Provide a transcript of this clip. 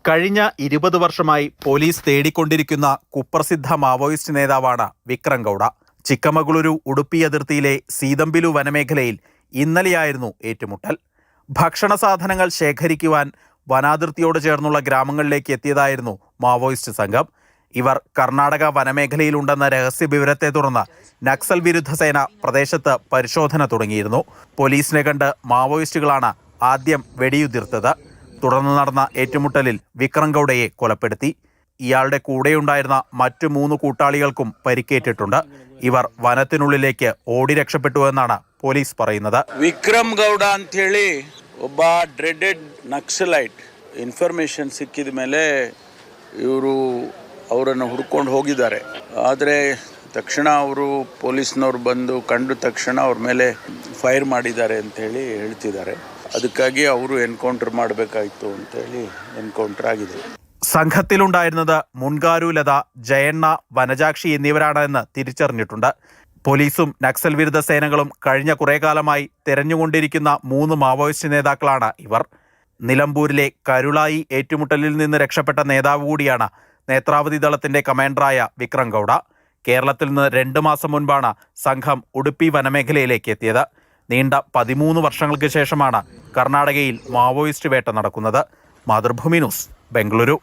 കഴിഞ്ഞ 20 വർഷമായി പോലീസ് തേടിക്കൊണ്ടിരിക്കുന്ന കുപ്രസിദ്ധ മാവോയിസ്റ്റ് നേതാവാണ് വിക്രം ഗൌഡ. ചിക്കമഗളൂരു ഉടുപ്പി അതിർത്തിയിലെ സീതംബിലു വനമേഖലയിൽ ഇന്നലെയായിരുന്നു ഏറ്റുമുട്ടൽ. ഭക്ഷണ സാധനങ്ങൾ ശേഖരിക്കുവാൻ വനാതിർത്തിയോട് ചേർന്നുള്ള ഗ്രാമങ്ങളിലേക്ക് എത്തിയതായിരുന്നു മാവോയിസ്റ്റ് സംഘം. ഇവർ കർണാടക വനമേഖലയിലുണ്ടെന്ന രഹസ്യ വിവരത്തെ തുടർന്ന് നക്സൽ വിരുദ്ധ സേന പ്രദേശത്ത് പരിശോധന തുടങ്ങിയിരുന്നു. പോലീസിനെ കണ്ട് മാവോയിസ്റ്റുകളാണ് ആദ്യം വെടിയുതിർത്തത്. തുടർന്ന് നടന്ന ഏറ്റുമുട്ടലിൽ വിക്രം ഗൌഡയെ കൊലപ്പെടുത്തി. ഇയാളുടെ കൂടെയുണ്ടായിരുന്ന മറ്റു 3 കൂട്ടാളികൾക്കും പരിക്കേറ്റിട്ടുണ്ട്. ഇവർ വനത്തിനുള്ളിലേക്ക് ഓടി രക്ഷപ്പെട്ടുവെന്നാണ് പോലീസ് പറയുന്നത്. ವಿಕ್ರಮ್ ಗೌಡ ಅಂತ ಹೇಳಿ ಒಬ್ಬ ಡ್ರೆಡೆಡ್ ನಕ್ಸಲೈಟ್ ಇನ್ಫಾರ್ಮೇಶನ್ ಸಿಕ್ಕಿದ ಮೇಲೆ ಇವರು ಅವರನ್ನು ಹುಡ್ಕೊಂಡು ಹೋಗಿದ್ದಾರೆ. ಆದರೆ ತಕ್ಷಣ ಅವರು ಪೊಲೀಸ್ನವರು ಬಂದು ಕಂಡು ತಕ್ಷಣ ಅವ್ರ ಮೇಲೆ ಫೈರ್ ಮಾಡಿದ್ದಾರೆ ಅಂತ ಹೇಳಿ ಹೇಳ್ತಿದ್ದಾರೆ. ಅದಕ್ಕಾಗಿ ಅವರು ಎನ್ಕೌಂಟರ್ ಮಾಡಬೇಕಾಯಿತು ಅಂತ ಹೇಳಿ ಎನ್ಕೌಂಟರ್ ಆಗಿದೆ. സംഘത്തിലുണ്ടായിരുന്നത് മുൻകാരു ലത, ജയണ്ണ, വനജാക്ഷി എന്നിവരാണ് എന്ന് തിരിച്ചറിഞ്ഞിട്ടുണ്ട്. പോലീസും നക്സൽ വിരുദ്ധ സേനകളും കഴിഞ്ഞ കുറേ കാലമായി തെരഞ്ഞുകൊണ്ടിരിക്കുന്ന 3 മാവോയിസ്റ്റ് നേതാക്കളാണ് ഇവർ. നിലമ്പൂരിലെ കരുളായി ഏറ്റുമുട്ടലിൽ നിന്ന് രക്ഷപ്പെട്ട നേതാവ് കൂടിയാണ് നേത്രാവതി ദളത്തിന്റെ കമാൻഡറായ വിക്രം ഗൌഡ. കേരളത്തിൽ നിന്ന് 2 മാസം മുൻപാണ് സംഘം ഉടുപ്പി വനമേഖലയിലേക്ക് എത്തിയത്. നീണ്ട 13 വർഷങ്ങൾക്ക് ശേഷമാണ് കർണാടകയിൽ മാവോയിസ്റ്റ് വേട്ട നടക്കുന്നത്. മാതൃഭൂമി ന്യൂസ്, ബംഗളൂരു.